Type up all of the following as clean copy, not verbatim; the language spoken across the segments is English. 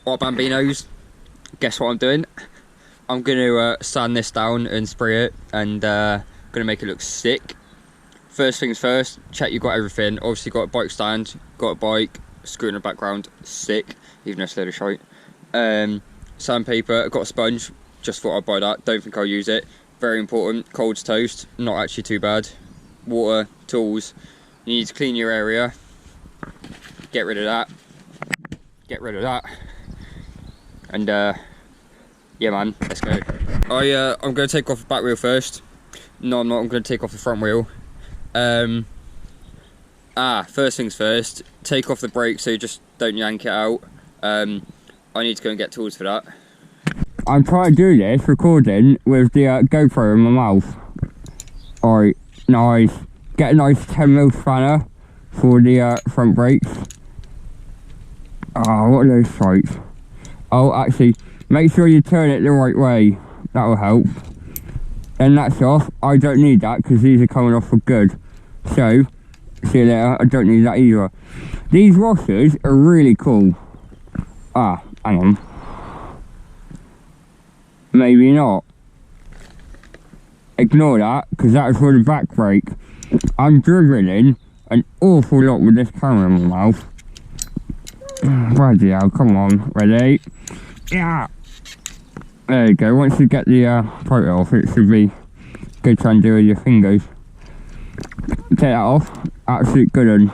Alright, Bambinos, guess what I'm doing? I'm going to sand this down and spray it, and going to make it look sick. First things first, check you've got everything. Obviously got a bike stand, got a bike, screw in the background, sick, even though it's a load of shite. Sandpaper, I've got a sponge, just thought I'd buy that, don't think I'll use it. Very important, cold as toast, not actually too bad. Water, tools, you need to clean your area, get rid of that, and yeah man, let's go. I'm going to take off the back wheel first. No I'm not, I'm going to take off the front wheel. First things first, take off the brake so you just don't yank it out. I need to go and get tools for that. I'm trying to do this recording with the GoPro in my mouth. Alright, nice. Get a nice 10mm spanner for the front brakes. Oh, what are those sights? Oh, actually, make sure you turn it the right way. That will help. Then that's off. I don't need that because these are coming off for good. So, see you later. I don't need that either. These washers are really cool. Hang on. Maybe not. Ignore that, because that is for the back brake. I'm dribbling an awful lot with this camera in my mouth. Bloody hell, come on, ready? Yeah! There you go, once you get the photo off, it should be good to undo with your fingers. Take that off, absolute good one.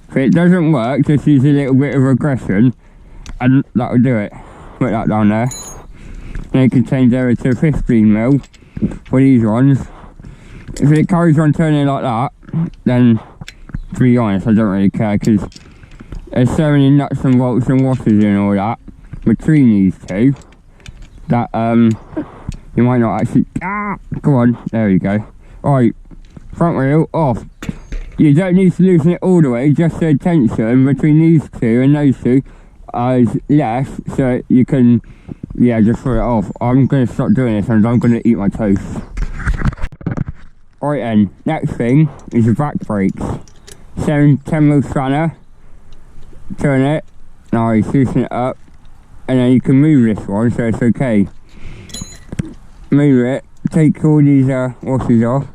If it doesn't work, just use a little bit of aggression, and that'll do it. Put that down there. Then you can change over to 15mm for these ones. If it carries on turning like that, then to be honest, I don't really care because there's so many nuts and bolts and washers and all that between these two that you might not actually. Come on, there we go. Alright, front wheel off. You don't need to loosen it all the way, just the tension between these two and those two is less, so you can, yeah, just throw it off. I'm going to stop doing this and I'm going to eat my toast. Alright then, next thing is the back brakes. 10mm spanner, turn it, nice, loosen it up, and then you can move this one so it's okay. Move it, take all these washers off.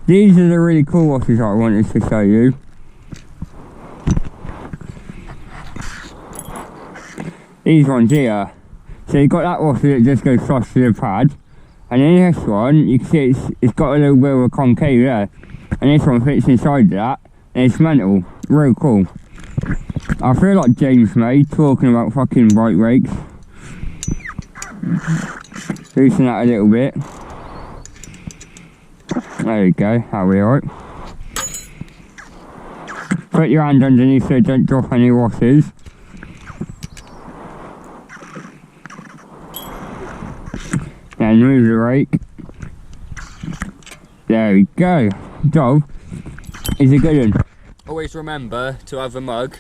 These are the really cool washers I wanted to show you. These ones here. So you've got that washer that just goes flush to the pad. And then this one, you can see it's got a little bit of a concave there. And this one fits inside of that. And it's mental. Real cool. I feel like James May talking about fucking bike brakes. Loosen that a little bit. There you go, that'll be alright. Put your hand underneath so don't drop any washers. Then move the rake. There we go. Job is a good one. Always remember to have a mug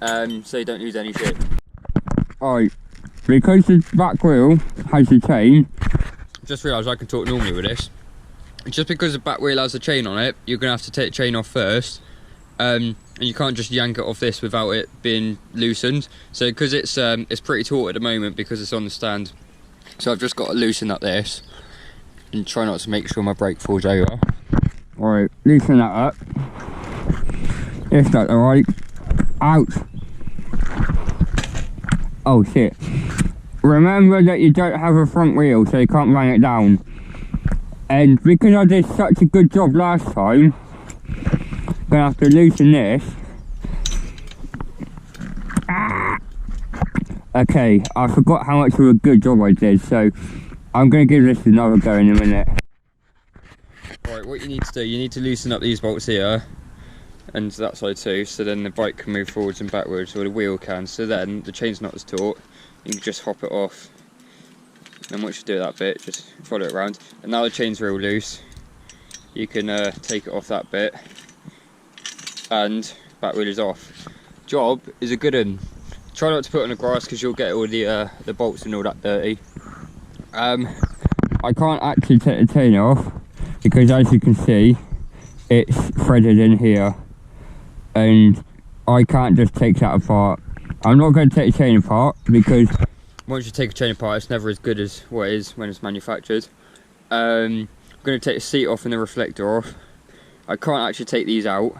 so you don't lose any shit. Alright, because the back wheel has a chain. Just realised I can talk normally with this. Just because the back wheel has a chain on it, you're going to have to take the chain off first. And you can't just yank it off this without it being loosened. So because it's pretty taut at the moment because it's on the stand. So I've just got to loosen up this and try not to make sure my brake falls over. Alright, loosen that up. If that's alright. Ouch! Oh shit. Remember that you don't have a front wheel so you can't bang it down. And because I did such a good job last time, I'm gonna have to loosen this. Okay, I forgot how much of a good job I did, so I'm gonna give this another go in a minute. Alright, what you need to do, you need to loosen up these bolts here, and that side too, so then the bike can move forwards and backwards, or the wheel can, so then the chain's not as taut, you can just hop it off. And once you do that bit, just follow it around. And now the chain's real loose, you can take it off that bit, and back wheel is off. Job is a good one. Try not to put it on the grass because you'll get all the bolts and all that dirty. I can't actually take the chain off because, as you can see, it's threaded in here, and I can't just take that apart. I'm not going to take the chain apart because once you take a chain apart, it's never as good as what it is when it's manufactured. I'm going to take the seat off and the reflector off. I can't actually take these out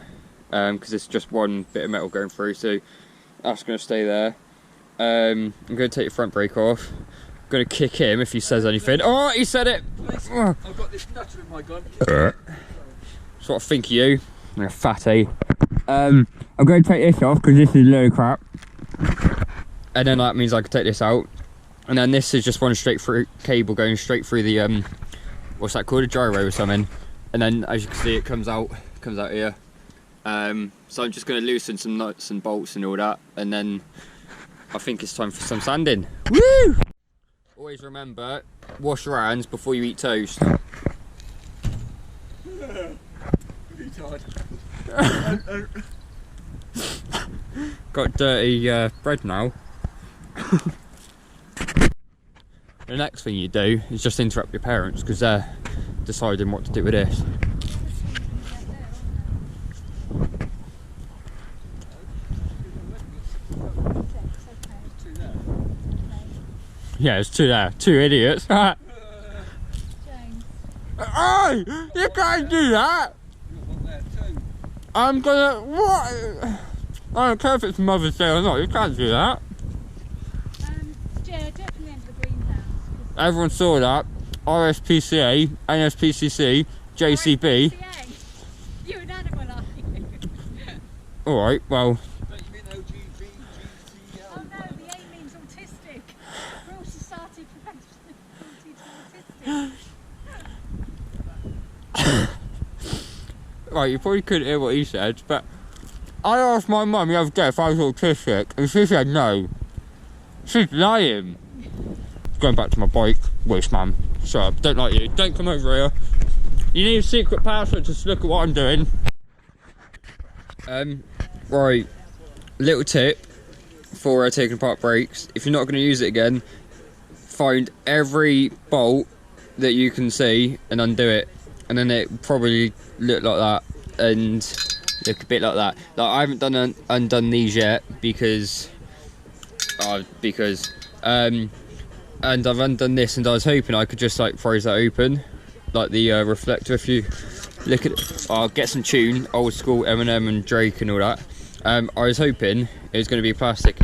because it's just one bit of metal going through, so that's going to stay there. I'm going to take the front brake off. I'm going to kick him if he says anything. Oh, he said it! I've got this nutter in my gun. That's what I think of you. You're a fatty. I'm going to take this off because this is a load of crap. And then that means I can take this out. And then this is just one straight through cable going straight through the, what's that called? A gyro or something. And then as you can see, it comes out here. So I'm just going to loosen some nuts and bolts and all that. And then I think it's time for some sanding. Woo! Always remember, wash your hands before you eat toast. Got dirty bread now. The next thing you do is just interrupt your parents because they're deciding what to do with this. Yeah, there's two there. Two idiots. Oh, you can't do that! I'm gonna... What? I don't care if it's Mother's Day or not, you can't do that. Yeah, definitely into the greenhouse. Everyone saw that. RSPCA, NSPCC, JCB. RSPCA? You're an animal, aren't you? Alright, well... Don't you mean LGBTQL? Oh no, the A means autistic. Royal Society Prevention of Autistic. Right, you probably couldn't hear what he said, but... I asked my mum the other day if I was autistic, and she said no. She's lying. Going back to my bike, waste man. Shut up, don't like you. Don't come over here. You need a secret password to look at what I'm doing. Right, little tip for taking apart brakes. If you're not going to use it again, find every bolt that you can see and undo it. And then it probably look like that and look a bit like that. Like I haven't done undone these yet because and I've undone this, and I was hoping I could just like prise that open, like the reflector. If you look at it, I'll get some tune, old school Eminem and Drake and all that. I was hoping it was going to be plastic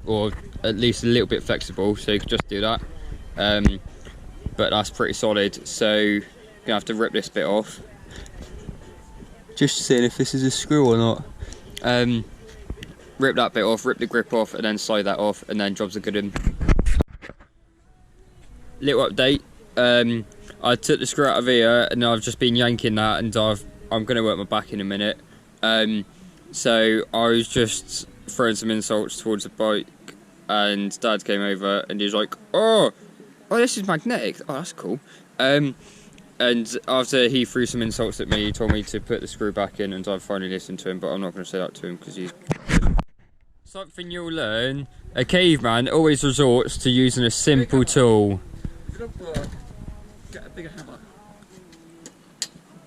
or at least a little bit flexible, so you could just do that. But that's pretty solid, so gonna have to rip this bit off. Just seeing if this is a screw or not. Rip that bit off, rip the grip off, and then slide that off, and then jobs are good in. Little update. I took the screw out of here, and I've just been yanking that, and I'm going to work my back in a minute. So I was just throwing some insults towards the bike, and Dad came over, and he was like, "Oh, this is magnetic. Oh, that's cool." And after he threw some insults at me, he told me to put the screw back in, and I've finally listened to him, but I'm not going to say that to him because he's... Something you'll learn, a caveman always resorts to using a simple tool. If it don't work, get a bigger hammer.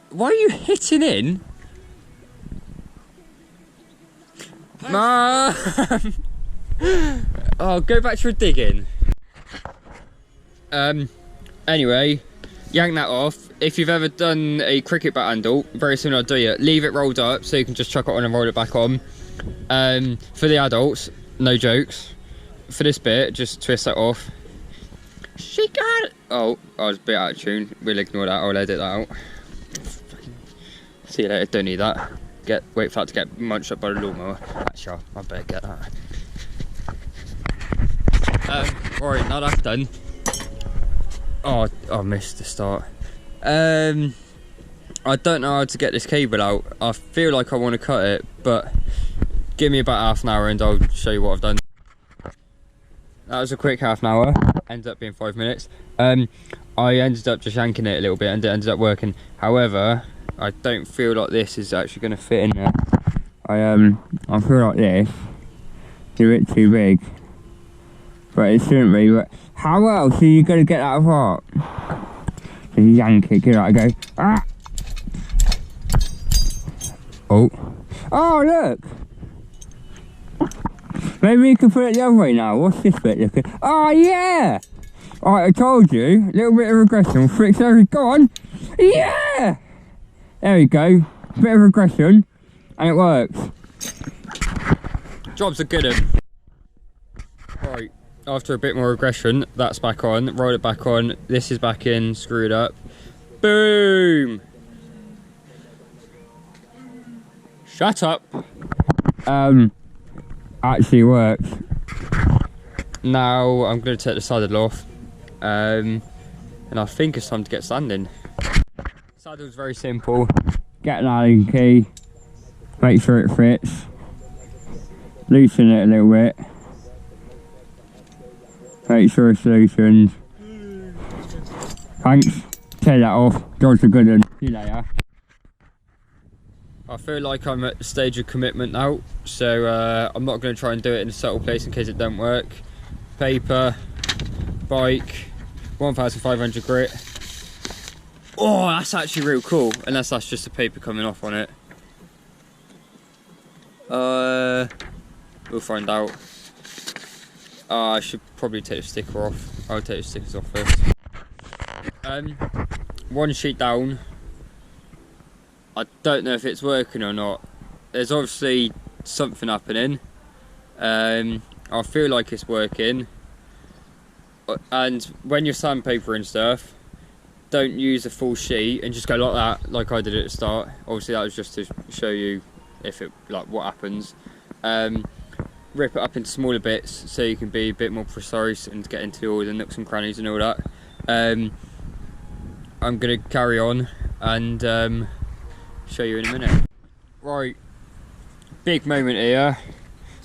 Why are you hitting in? Mum! Oh, go back to your digging. Anyway, yank that off. If you've ever done a cricket bat handle, very similar to it, leave it rolled up so you can just chuck it on and roll it back on. For the adults, no jokes. For this bit, just twist that off. She got it! Oh, I was a bit out of tune. We'll ignore that, I'll edit that out. See you later, don't need that. Wait for that to get munched up by the lawnmower. Actually, I better get that. Alright, now that's done. Oh, I missed the start. I don't know how to get this cable out. I feel like I want to cut it, but give me about half an hour and I'll show you what I've done. That was a quick half an hour, ended up being 5 minutes. I ended up just yanking it a little bit and it ended up working. However, I don't feel like this is actually going to fit in there. I feel like this is a bit too big, but it shouldn't be. But how else are you going to get that apart? So you yank it, give that a go. Ah! Oh, look! Maybe we can put it the other way now. What's this bit looking? Oh, yeah! Alright, I told you. A little bit of regression. Fix everything. Go on. Yeah! There we go. Bit of regression. And it works. Job's a good one. Right, after a bit more regression, that's back on. Roll it back on. This is back in. Screw it up. Boom! Shut up. Actually works. Now I'm going to take the saddle off. And I think it's time to get sanding. Saddle's very simple. Get an Allen key. Make sure it fits. Loosen it a little bit. Make sure it's loosened. Thanks. Take that off. Job's a good one. See you later. I feel like I'm at the stage of commitment now, so I'm not going to try and do it in a subtle place in case it don't work. Paper, bike, 1500 grit. Oh, that's actually real cool, unless that's just the paper coming off on it. We'll find out. I should probably take the sticker off. I'll take the stickers off first. One sheet down. I don't know if it's working or not. There's obviously something happening. I feel like it's working. And when you're sandpapering stuff, don't use a full sheet and just go like that, like I did at the start. Obviously that was just to show you if it, like, what happens. Rip it up into smaller bits so you can be a bit more precise and get into all the nooks and crannies and all that. I'm gonna carry on and show you in a minute. Right, big moment here.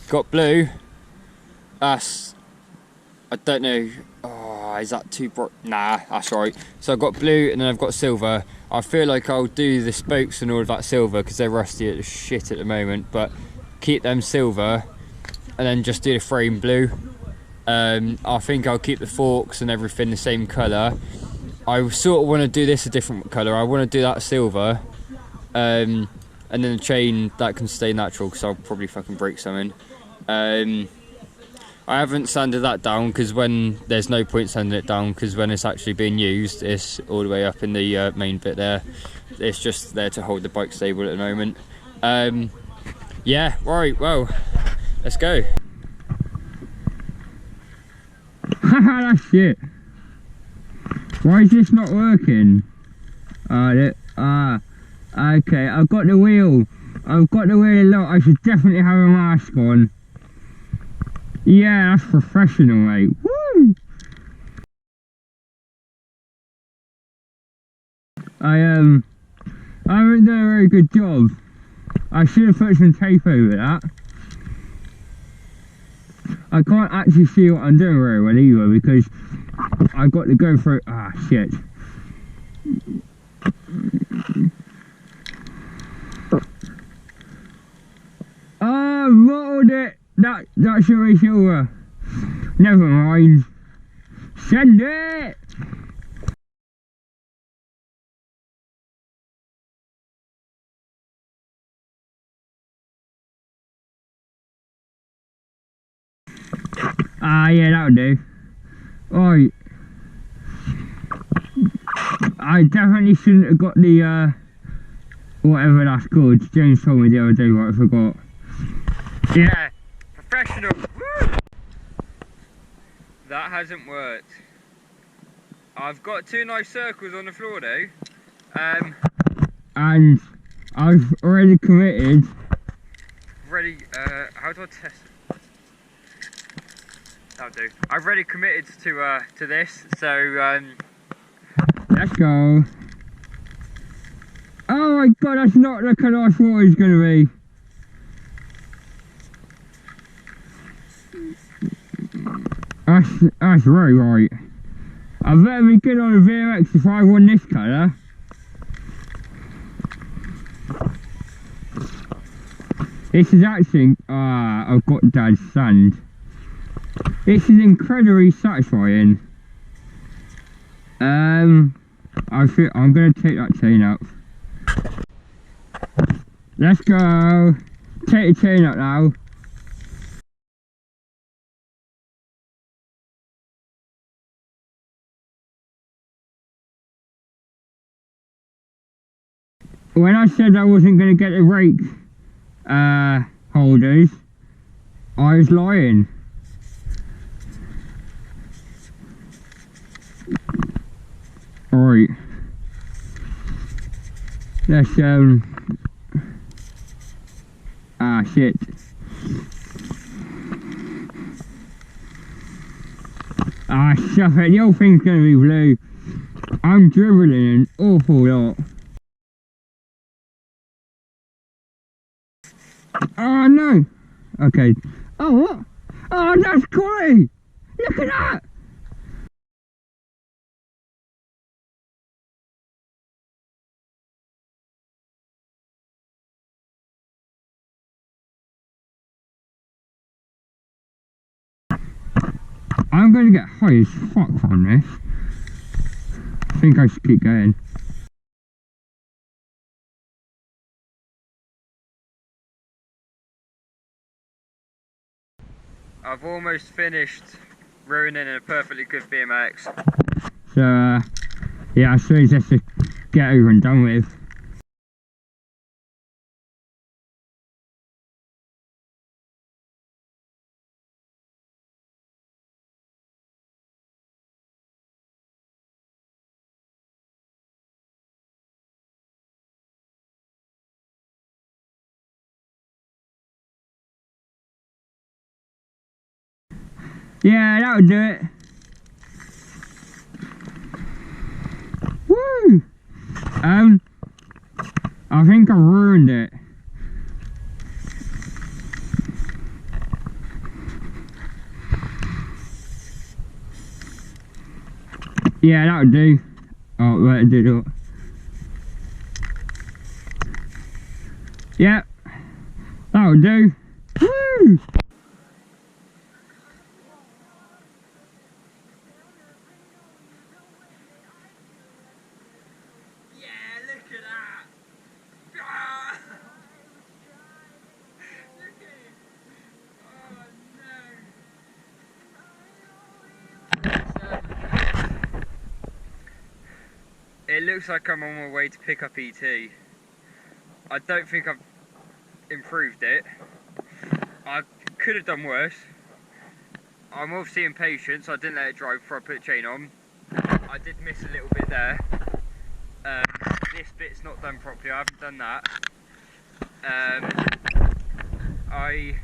Got blue. That's, I don't know, oh, is that too bright? Nah, that's right. So I've got blue and then I've got silver. I feel like I'll do the spokes and all of that silver because they're rusty at the shit at the moment, but keep them silver and then just do the frame blue. I think I'll keep the forks and everything the same colour. I sort of want to do this a different colour. I want to do that silver. And then the chain, that can stay natural because I'll probably fucking break something. I haven't sanded that down because when there's no point sanding it down because when it's actually being used, it's all the way up in the main bit there. It's just there to hold the bike stable at the moment. Yeah, right, well, let's go. Haha, that's shit. Why is this not working? Okay, I've got the wheel. I've got the wheel locked. I should definitely have a mask on. Yeah, that's professional, mate. Woo! I haven't done a very good job. I should have put some tape over that. I can't actually see what I'm doing very well either because I've got to go through. Ah, shit. Oh, rolled it. That should be silver. Never mind. Send it. Ah, yeah, that'll do. Right. I definitely shouldn't have got the whatever that's called. James told me the other day, but I forgot. Yeah, professional. Woo! That hasn't worked. I've got two nice circles on the floor though. And I've already committed. How do I test it? That'll do. I've already committed to this, so let's go. Oh my god, that's not the colour I thought it was going to be. That's very right. I better be good on a VMX if I want this colour. This is actually, I've got Dad's sand. This is incredibly satisfying. I'm going to take that chain up. Let's go. Take the chain up now. when I said I wasn't going to get the rake holders, I was lying. Alright. Let's ah shit. Ah stuff it, the whole thing's gonna be blue. I'm dribbling an awful lot. Oh no! Okay. Oh what? Oh that's quality! Look at that! I'm gonna get high as fuck from this. I think I should keep going. I've almost finished ruining a perfectly good BMX. So yeah, I suppose that's to get over and done with. Yeah, that'll do it. Woo! I think I ruined it. Yeah, that'll do. Oh, right, it did it. Yeah, that'll do. Woo! Yeah, look at that! Ah! Look at it! Oh no! It looks like I'm on my way to pick up ET. I don't think I've improved it. I could have done worse. I'm obviously impatient, so I didn't let it drive before I put the chain on. I did miss a little bit there. This bit's not done properly, I haven't done that. I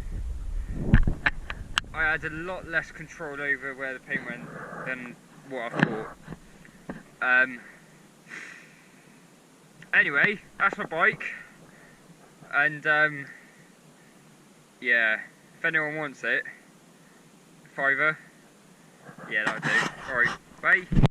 had a lot less control over where the paint went than what I thought. Anyway, that's my bike. And yeah, if anyone wants it, £5, yeah, that'll do. Alright, bye.